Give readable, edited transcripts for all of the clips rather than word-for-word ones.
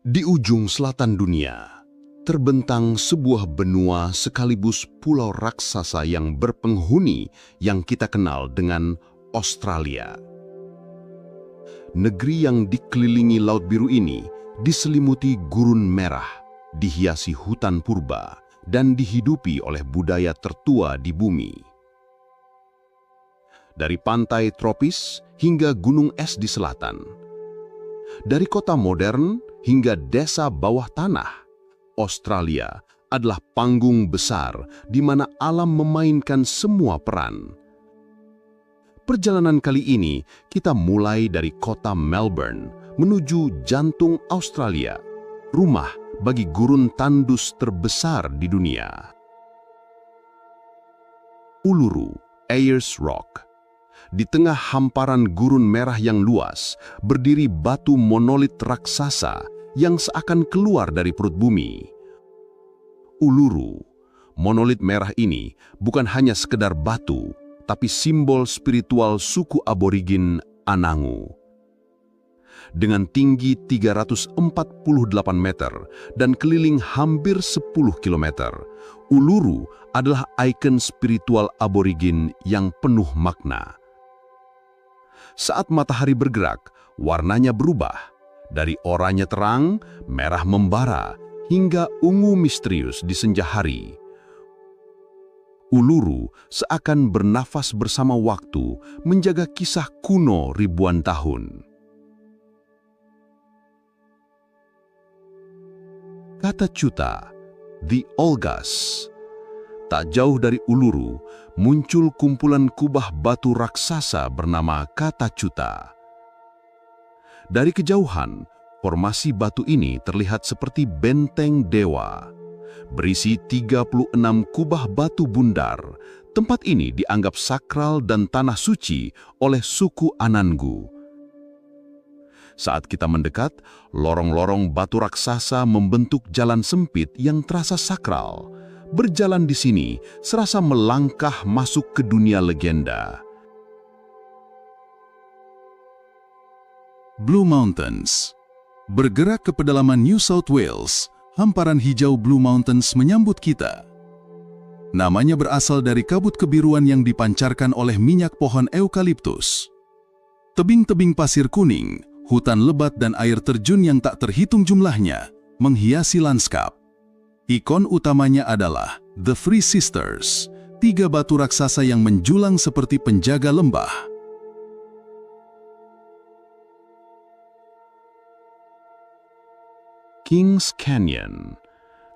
Di ujung selatan dunia, terbentang sebuah benua sekaligus pulau raksasa yang berpenghuni yang kita kenal dengan Australia. Negeri yang dikelilingi Laut Biru ini diselimuti gurun merah, dihiasi hutan purba, dan dihidupi oleh budaya tertua di bumi. Dari pantai tropis hingga gunung es di selatan, dari kota modern hingga desa bawah tanah, Australia adalah panggung besar di mana alam memainkan semua peran. Perjalanan kali ini kita mulai dari kota Melbourne menuju jantung Australia, rumah bagi gurun tandus terbesar di dunia. Uluru, Ayers Rock. Di tengah hamparan gurun merah yang luas, berdiri batu monolit raksasa yang seakan keluar dari perut bumi. Uluru, monolit merah ini bukan hanya sekedar batu, tapi simbol spiritual suku aborigin Anangu. Dengan tinggi 348 meter dan keliling hampir 10 kilometer, Uluru adalah ikon spiritual aborigin yang penuh makna. Saat matahari bergerak, warnanya berubah. Dari oranye terang, merah membara, hingga ungu misterius di senja hari. Uluru seakan bernafas bersama waktu, menjaga kisah kuno ribuan tahun. Kata Chuta, The Olgas. Tak jauh dari Uluru, muncul kumpulan kubah batu raksasa bernama Kata Chuta. Dari kejauhan, formasi batu ini terlihat seperti benteng dewa. Berisi 36 kubah batu bundar, tempat ini dianggap sakral dan tanah suci oleh suku Anangu. Saat kita mendekat, lorong-lorong batu raksasa membentuk jalan sempit yang terasa sakral. Berjalan di sini serasa melangkah masuk ke dunia legenda. Blue Mountains. Bergerak ke pedalaman New South Wales, hamparan hijau Blue Mountains menyambut kita. Namanya berasal dari kabut kebiruan yang dipancarkan oleh minyak pohon eukaliptus. Tebing-tebing pasir kuning, hutan lebat dan air terjun yang tak terhitung jumlahnya menghiasi lanskap. Ikon utamanya adalah The Three Sisters, 3 batu raksasa yang menjulang seperti penjaga lembah. Kings Canyon.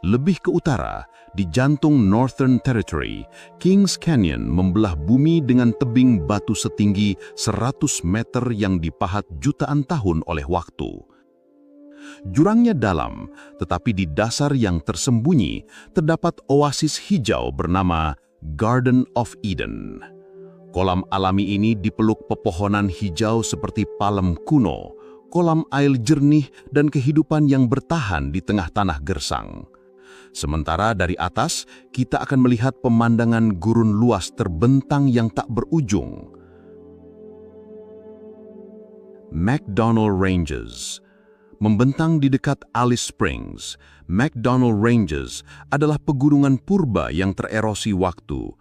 Lebih ke utara, di jantung Northern Territory, Kings Canyon membelah bumi dengan tebing batu setinggi 100 meter yang dipahat jutaan tahun oleh waktu. Jurangnya dalam, tetapi di dasar yang tersembunyi terdapat oasis hijau bernama Garden of Eden. Kolam alami ini dipeluk pepohonan hijau seperti palem kuno, kolam air jernih dan kehidupan yang bertahan di tengah tanah gersang. Sementara dari atas, kita akan melihat pemandangan gurun luas terbentang yang tak berujung. McDonnell Ranges. Membentang di dekat Alice Springs, McDonnell Ranges adalah pegunungan purba yang tererosi waktu.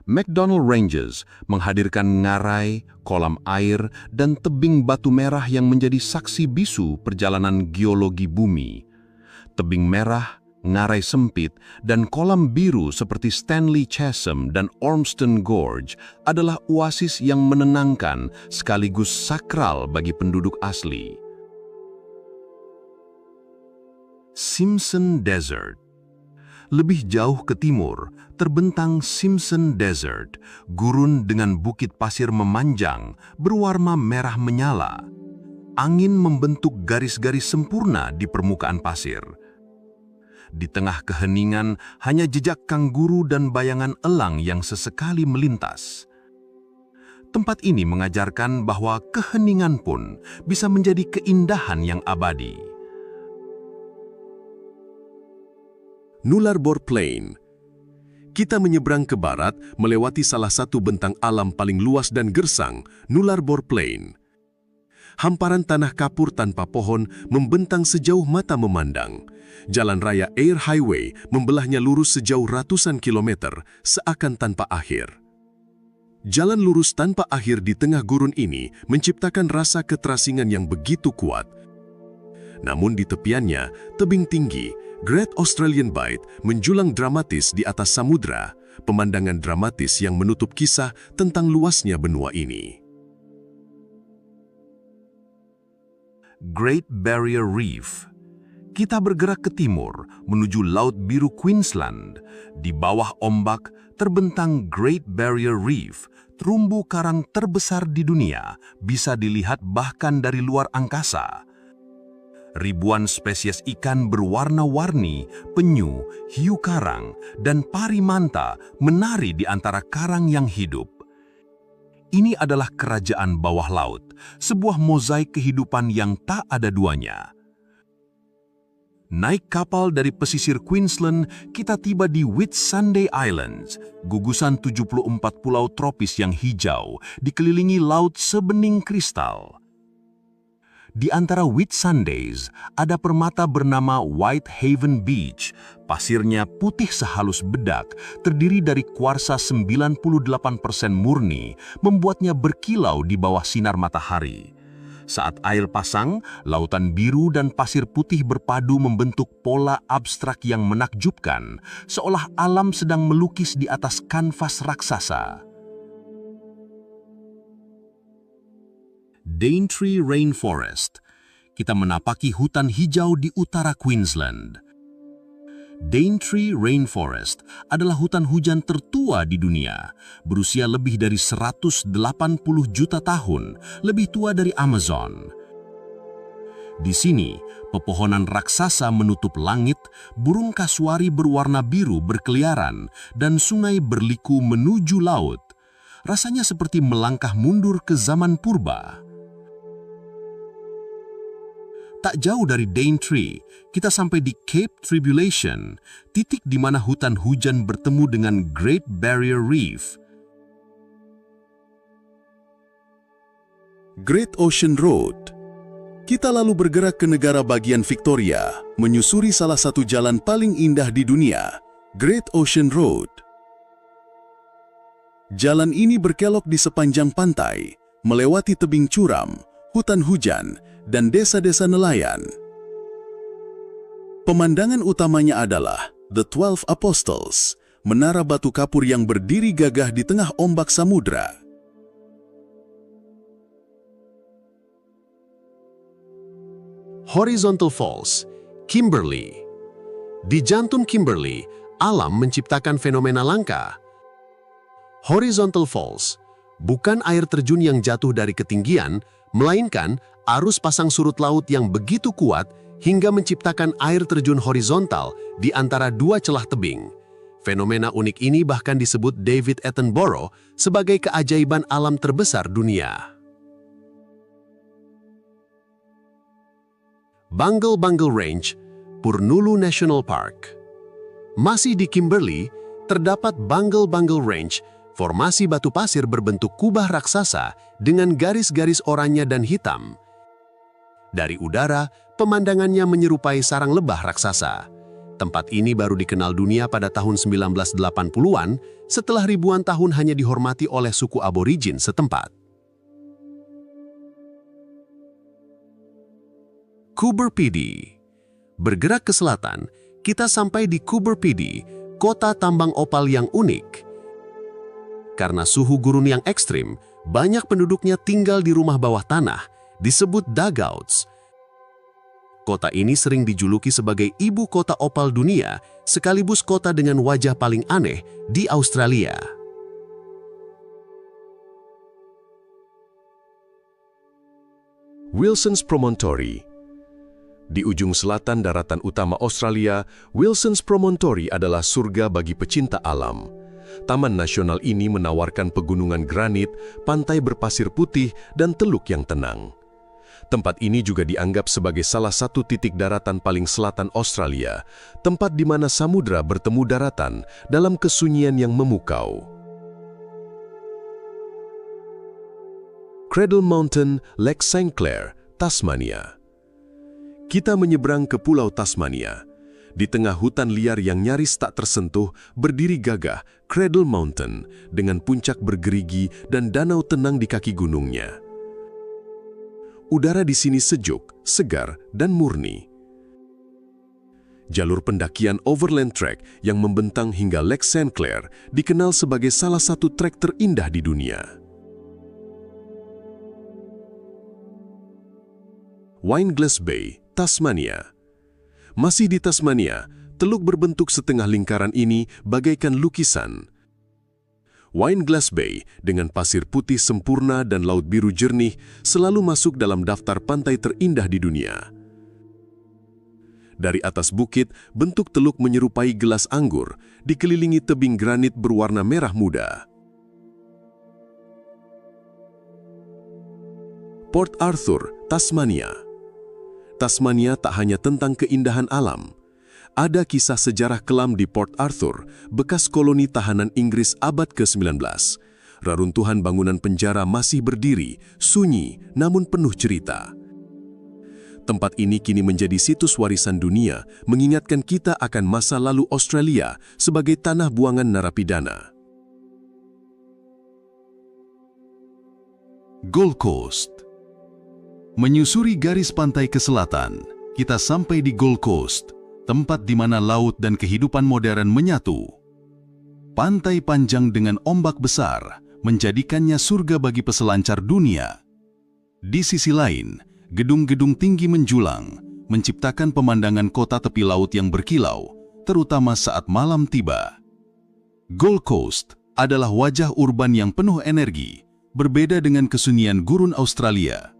McDonnell Ranges menghadirkan ngarai, kolam air, dan tebing batu merah yang menjadi saksi bisu perjalanan geologi bumi. Tebing merah, ngarai sempit, dan kolam biru seperti Stanley Chasm dan Ormston Gorge adalah oasis yang menenangkan sekaligus sakral bagi penduduk asli. Simpson Desert. Lebih jauh ke timur, terbentang Simpson Desert, gurun dengan bukit pasir memanjang, berwarna merah menyala. Angin membentuk garis-garis sempurna di permukaan pasir. Di tengah keheningan, hanya jejak kanguru dan bayangan elang yang sesekali melintas. Tempat ini mengajarkan bahwa keheningan pun bisa menjadi keindahan yang abadi. Nullarbor Plain. Kita menyeberang ke barat melewati salah satu bentang alam paling luas dan gersang, Nullarbor Plain. hamparan tanah kapur tanpa pohon membentang sejauh mata memandang. Jalan raya Air Highway membelahnya lurus sejauh ratusan kilometer, seakan tanpa akhir. Jalan lurus tanpa akhir di tengah gurun ini menciptakan rasa keterasingan yang begitu kuat. Namun di tepiannya, tebing tinggi, Great Australian Bight menjulang dramatis di atas samudra, pemandangan dramatis yang menutup kisah tentang luasnya benua ini. Great Barrier Reef. Kita bergerak ke timur menuju Laut Biru Queensland. Di bawah ombak terbentang Great Barrier Reef, terumbu karang terbesar di dunia, bisa dilihat bahkan dari luar angkasa. Ribuan spesies ikan berwarna-warni, penyu, hiu karang, dan pari manta menari di antara karang yang hidup. Ini adalah kerajaan bawah laut, sebuah mozaik kehidupan yang tak ada duanya. Naik kapal dari pesisir Queensland, kita tiba di Whitsunday Islands, gugusan 74 pulau tropis yang hijau, dikelilingi laut sebening kristal. Di antara Whitsundays, ada permata bernama Whitehaven Beach. Pasirnya putih sehalus bedak, terdiri dari kuarsa 98% murni, membuatnya berkilau di bawah sinar matahari. Saat air pasang, lautan biru dan pasir putih berpadu membentuk pola abstrak yang menakjubkan, seolah alam sedang melukis di atas kanvas raksasa. Daintree Rainforest. Kita menapaki hutan hijau di utara Queensland. Daintree Rainforest adalah hutan hujan tertua di dunia, berusia lebih dari 180 juta tahun, lebih tua dari Amazon. Di sini, pepohonan raksasa menutup langit, burung kasuari berwarna biru berkeliaran, dan sungai berliku menuju laut. Rasanya seperti melangkah mundur ke zaman purba. Tak jauh dari Daintree, kita sampai di Cape Tribulation, titik di mana hutan hujan bertemu dengan Great Barrier Reef. Great Ocean Road. Kita lalu bergerak ke negara bagian Victoria, menyusuri salah satu jalan paling indah di dunia, Great Ocean Road. Jalan ini berkelok di sepanjang pantai, melewati tebing curam, hutan hujan, dan desa-desa nelayan. Pemandangan utamanya adalah The 12 Apostles, menara batu kapur yang berdiri gagah di tengah ombak samudra. Horizontal Falls, Kimberley. Di jantung Kimberley, alam menciptakan fenomena langka. Horizontal Falls bukan air terjun yang jatuh dari ketinggian, melainkan arus pasang surut laut yang begitu kuat hingga menciptakan air terjun horizontal di antara dua celah tebing. Fenomena unik ini bahkan disebut David Attenborough sebagai keajaiban alam terbesar dunia. Bungle Range, Purnulu National Park. Masih di Kimberley, terdapat Bungle Range, formasi batu pasir berbentuk kubah raksasa dengan garis-garis oranye dan hitam. Dari udara, pemandangannya menyerupai sarang lebah raksasa. Tempat ini baru dikenal dunia pada tahun 1980-an, setelah ribuan tahun hanya dihormati oleh suku aborigin setempat. Coober Pedy. Bergerak ke selatan, kita sampai di Coober Pedy, kota tambang opal yang unik. Karena suhu gurun yang ekstrim, banyak penduduknya tinggal di rumah bawah tanah, disebut dugouts. Kota ini sering dijuluki sebagai ibu kota opal dunia, sekaligus kota dengan wajah paling aneh di Australia. Wilson's Promontory. Di ujung selatan daratan utama Australia, Wilson's Promontory adalah surga bagi pecinta alam. Taman nasional ini menawarkan pegunungan granit, pantai berpasir putih, dan teluk yang tenang. Tempat ini juga dianggap sebagai salah satu titik daratan paling selatan Australia, tempat di mana samudra bertemu daratan dalam kesunyian yang memukau. Cradle Mountain, Lake St. Clair, Tasmania. Kita menyeberang ke Pulau Tasmania. Di tengah hutan liar yang nyaris tak tersentuh, berdiri gagah Cradle Mountain dengan puncak bergerigi dan danau tenang di kaki gunungnya. Udara di sini sejuk, segar, dan murni. Jalur pendakian Overland Track yang membentang hingga Lake St. Clair dikenal sebagai salah satu trek terindah di dunia. Wineglass Bay, Tasmania. Masih di Tasmania, teluk berbentuk setengah lingkaran ini bagaikan lukisan. Wineglass Bay dengan pasir putih sempurna dan laut biru jernih selalu masuk dalam daftar pantai terindah di dunia. Dari atas bukit, bentuk teluk menyerupai gelas anggur, dikelilingi tebing granit berwarna merah muda. Port Arthur, Tasmania. Tasmania tak hanya tentang keindahan alam. Ada kisah sejarah kelam di Port Arthur, bekas koloni tahanan Inggris abad ke-19. Reruntuhan bangunan penjara masih berdiri, sunyi, namun penuh cerita. Tempat ini kini menjadi situs warisan dunia, mengingatkan kita akan masa lalu Australia sebagai tanah buangan narapidana. Gold Coast. Menyusuri garis pantai ke selatan, kita sampai di Gold Coast, tempat di mana laut dan kehidupan modern menyatu. Pantai panjang dengan ombak besar menjadikannya surga bagi peselancar dunia. Di sisi lain, gedung-gedung tinggi menjulang, menciptakan pemandangan kota tepi laut yang berkilau, terutama saat malam tiba. Gold Coast adalah wajah urban yang penuh energi, berbeda dengan kesunyian gurun Australia.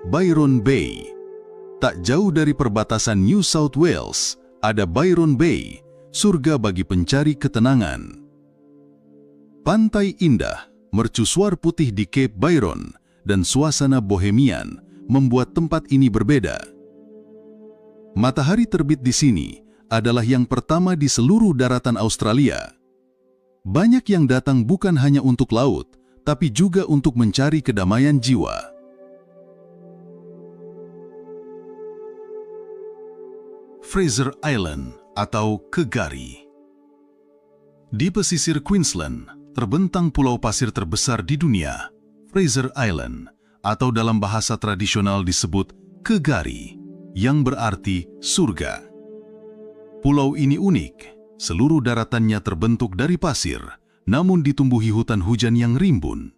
Byron Bay. Tak jauh dari perbatasan New South Wales, ada Byron Bay, surga bagi pencari ketenangan. Pantai indah, mercusuar putih di Cape Byron, dan suasana bohemian membuat tempat ini berbeda. Matahari terbit di sini adalah yang pertama di seluruh daratan Australia. Banyak yang datang bukan hanya untuk laut, tapi juga untuk mencari kedamaian jiwa. Fraser Island atau Kegari. Di pesisir Queensland, terbentang pulau pasir terbesar di dunia, Fraser Island, atau dalam bahasa tradisional disebut Kegari, yang berarti surga. Pulau ini unik, seluruh daratannya terbentuk dari pasir, namun ditumbuhi hutan hujan yang rimbun.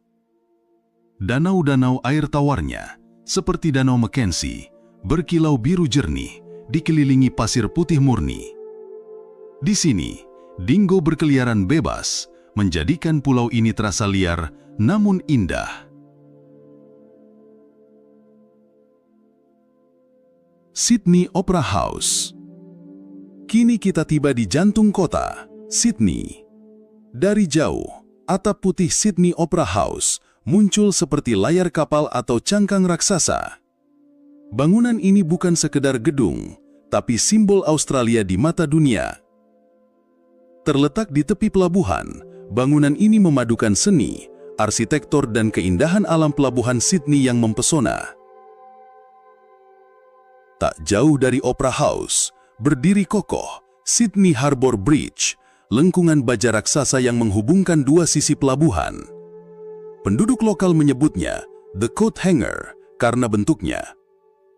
Danau-danau air tawarnya, seperti Danau Mackenzie, berkilau biru jernih, dikelilingi pasir putih murni. Di sini, dingo berkeliaran bebas, menjadikan pulau ini terasa liar namun indah. Sydney Opera House. Kini kita tiba di jantung kota, Sydney. Dari jauh, atap putih Sydney Opera House muncul seperti layar kapal atau cangkang raksasa. Bangunan ini bukan sekedar gedung, tapi simbol Australia di mata dunia. Terletak di tepi pelabuhan, bangunan ini memadukan seni, arsitektur dan keindahan alam pelabuhan Sydney yang mempesona. Tak jauh dari Opera House, berdiri kokoh Sydney Harbour Bridge, lengkungan baja raksasa yang menghubungkan dua sisi pelabuhan. Penduduk lokal menyebutnya The Coat Hanger karena bentuknya.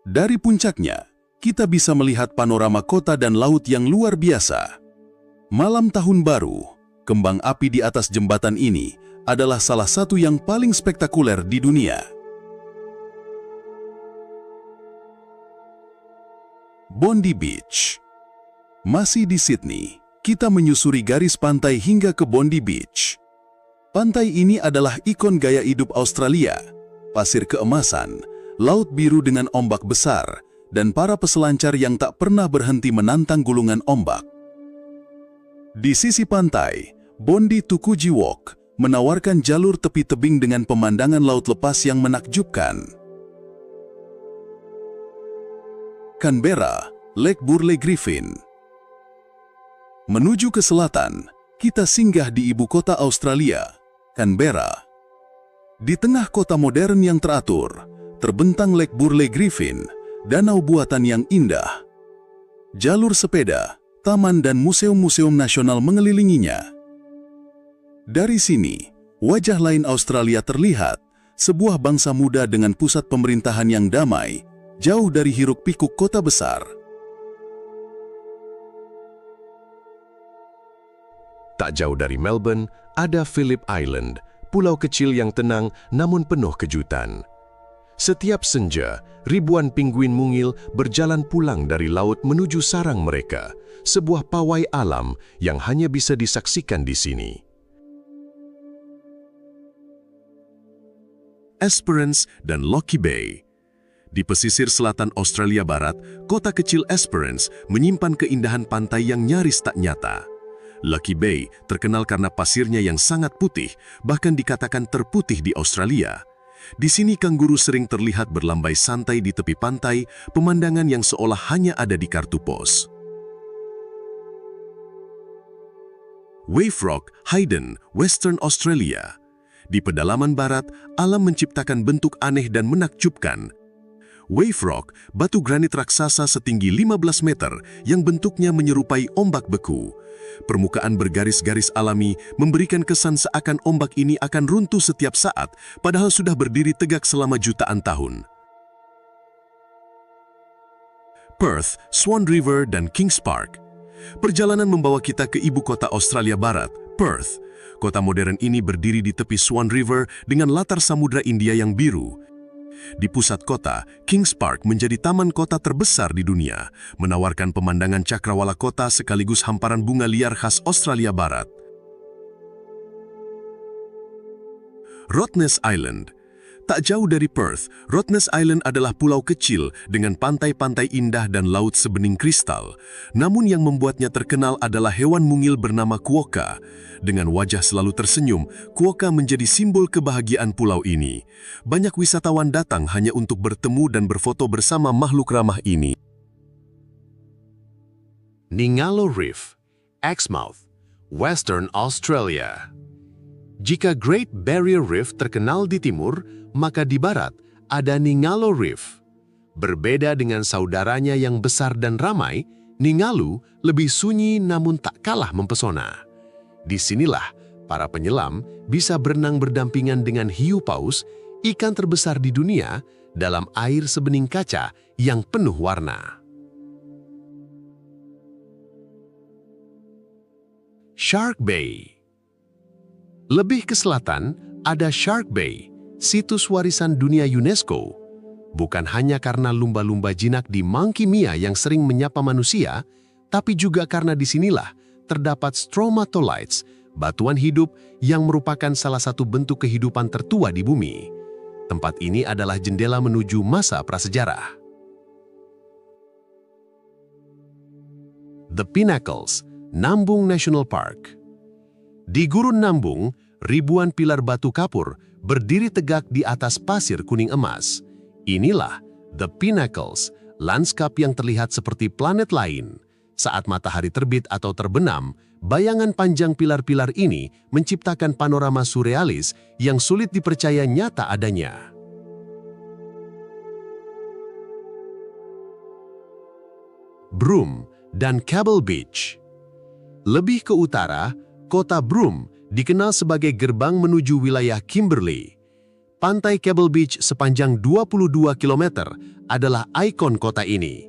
Dari puncaknya, kita bisa melihat panorama kota dan laut yang luar biasa. Malam Tahun Baru, kembang api di atas jembatan ini adalah salah satu yang paling spektakuler di dunia. Bondi Beach. Masih di Sydney, kita menyusuri garis pantai hingga ke Bondi Beach. Pantai ini adalah ikon gaya hidup Australia. Pasir keemasan, laut biru dengan ombak besar, dan para peselancar yang tak pernah berhenti menantang gulungan ombak. Di sisi pantai, Bondi Tukuji Walk menawarkan jalur tepi tebing dengan pemandangan laut lepas yang menakjubkan. Canberra, Lake Burley Griffin. Menuju ke selatan, Kita singgah di ibu kota Australia, Canberra. Di tengah kota modern yang teratur, terbentang Lake Burleigh Griffin, danau buatan yang indah. Jalur sepeda, taman dan museum-museum nasional mengelilinginya. Dari sini, wajah lain Australia terlihat, sebuah bangsa muda dengan pusat pemerintahan yang damai, jauh dari hiruk-pikuk kota besar. Tak jauh dari Melbourne, ada Phillip Island, pulau kecil yang tenang namun penuh kejutan. Setiap senja, ribuan pinguin mungil berjalan pulang dari laut menuju sarang mereka, sebuah pawai alam yang hanya bisa disaksikan di sini. Esperance dan Lockyer Bay. Di pesisir selatan Australia Barat, kota kecil Esperance menyimpan keindahan pantai yang nyaris tak nyata. Lockyer Bay terkenal karena pasirnya yang sangat putih, bahkan dikatakan terputih di Australia. Di sini kanguru sering terlihat berlambai santai di tepi pantai, pemandangan yang seolah hanya ada di kartu pos. Wave Rock, Hayden, Western Australia. Di pedalaman barat, alam menciptakan bentuk aneh dan menakjubkan. Wave Rock, batu granit raksasa setinggi 15 meter yang bentuknya menyerupai ombak beku. Permukaan bergaris-garis alami memberikan kesan seakan ombak ini akan runtuh setiap saat, padahal sudah berdiri tegak selama jutaan tahun. Perth, Swan River, dan Kings Park. Perjalanan membawa kita ke ibu kota Australia Barat, Perth. Kota modern ini berdiri di tepi Swan River dengan latar Samudra India yang biru. Di pusat kota, Kings Park menjadi taman kota terbesar di dunia, menawarkan pemandangan cakrawala kota sekaligus hamparan bunga liar khas Australia Barat. Rottnest Island. Tak jauh dari Perth, Rottnest Island adalah pulau kecil dengan pantai-pantai indah dan laut sebening kristal. Namun yang membuatnya terkenal adalah hewan mungil bernama quokka. Dengan wajah selalu tersenyum, quokka menjadi simbol kebahagiaan pulau ini. Banyak wisatawan datang hanya untuk bertemu dan berfoto bersama makhluk ramah ini. Ningaloo Reef, Exmouth, Western Australia. Jika Great Barrier Reef terkenal di timur, maka di barat ada Ningaloo Reef. Berbeda dengan saudaranya yang besar dan ramai, Ningaloo lebih sunyi namun tak kalah mempesona. Disinilah para penyelam bisa berenang berdampingan dengan hiu paus, ikan terbesar di dunia, dalam air sebening kaca yang penuh warna. Shark Bay. Lebih ke selatan, ada Shark Bay, situs warisan dunia UNESCO. Bukan hanya karena lumba-lumba jinak di Monkey Mia yang sering menyapa manusia, tapi juga karena disinilah terdapat stromatolites, batuan hidup yang merupakan salah satu bentuk kehidupan tertua di bumi. Tempat ini adalah jendela menuju masa prasejarah. The Pinnacles, Nambung National Park. Di Gurun Nambung, ribuan pilar batu kapur berdiri tegak di atas pasir kuning emas. Inilah The Pinnacles, lanskap yang terlihat seperti planet lain. Saat matahari terbit atau terbenam, bayangan panjang pilar-pilar ini menciptakan panorama surrealis yang sulit dipercaya nyata adanya. Broome dan Cable Beach. Lebih ke utara, kota Broome dikenal sebagai gerbang menuju wilayah Kimberley. Pantai Cable Beach sepanjang 22 km adalah ikon kota ini.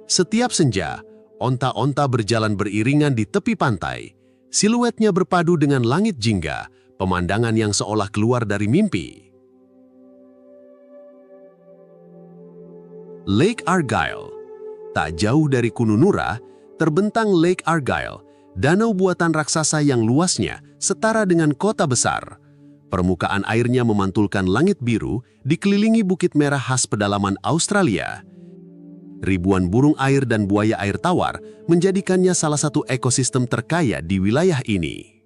Setiap senja, onta-onta berjalan beriringan di tepi pantai. Siluetnya berpadu dengan langit jingga, pemandangan yang seolah keluar dari mimpi. Lake Argyle. Tak jauh dari Kununurra, terbentang Lake Argyle, danau buatan raksasa yang luasnya setara dengan kota besar. Permukaan airnya memantulkan langit biru, dikelilingi bukit merah khas pedalaman Australia. Ribuan burung air dan buaya air tawar menjadikannya salah satu ekosistem terkaya di wilayah ini.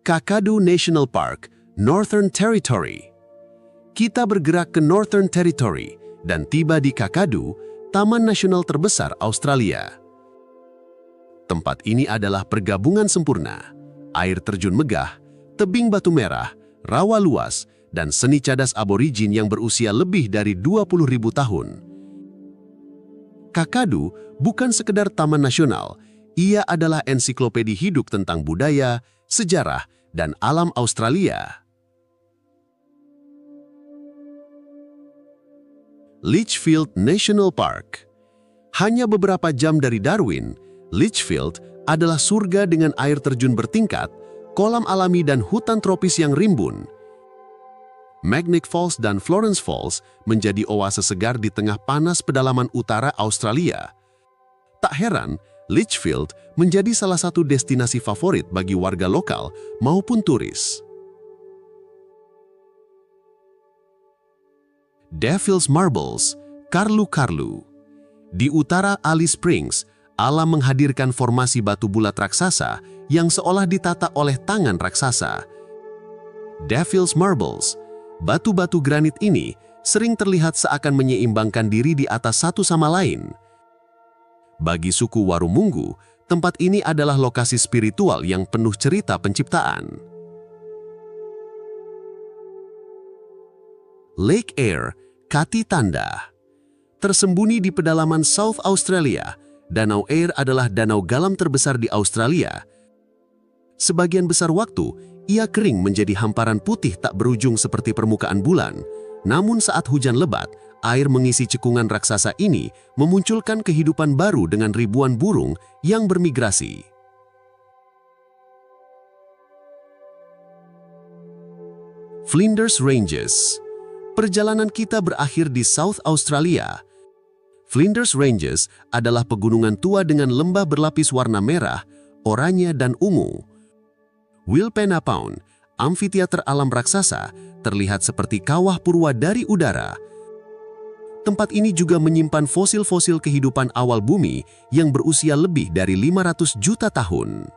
Kakadu National Park, Northern Territory. Kita bergerak ke Northern Territory dan tiba di Kakadu, Taman Nasional terbesar Australia. Tempat ini adalah pergabungan sempurna. Air terjun megah, tebing batu merah, rawa luas, dan seni cadas aborigin yang berusia lebih dari 20.000 tahun. Kakadu bukan sekedar taman nasional, ia adalah ensiklopedi hidup tentang budaya, sejarah, dan alam Australia. Litchfield National Park. Hanya beberapa jam dari Darwin, Litchfield adalah surga dengan air terjun bertingkat, kolam alami dan hutan tropis yang rimbun. Magnetic Falls dan Florence Falls menjadi oase segar di tengah panas pedalaman utara Australia. Tak heran, Litchfield menjadi salah satu destinasi favorit bagi warga lokal maupun turis. Devil's Marbles, Karlu-Karlu. Di utara Alice Springs, alam menghadirkan formasi batu bulat raksasa yang seolah ditata oleh tangan raksasa. Devil's Marbles, batu-batu granit ini sering terlihat seakan menyeimbangkan diri di atas satu sama lain. Bagi suku Warumunggu, tempat ini adalah lokasi spiritual yang penuh cerita penciptaan. Lake Eyre, Kati Tanda. Tersembunyi di pedalaman South Australia, Danau Eyre adalah danau galam terbesar di Australia. Sebagian besar waktu, ia kering menjadi hamparan putih tak berujung seperti permukaan bulan. Namun saat hujan lebat, air mengisi cekungan raksasa ini memunculkan kehidupan baru dengan ribuan burung yang bermigrasi. Flinders Ranges. Perjalanan kita berakhir di South Australia. Flinders Ranges adalah pegunungan tua dengan lembah berlapis warna merah, oranye, dan ungu. Wilpena Pound, amfiteater alam raksasa, terlihat seperti kawah purwa dari udara. Tempat ini juga menyimpan fosil-fosil kehidupan awal bumi yang berusia lebih dari 500 juta tahun.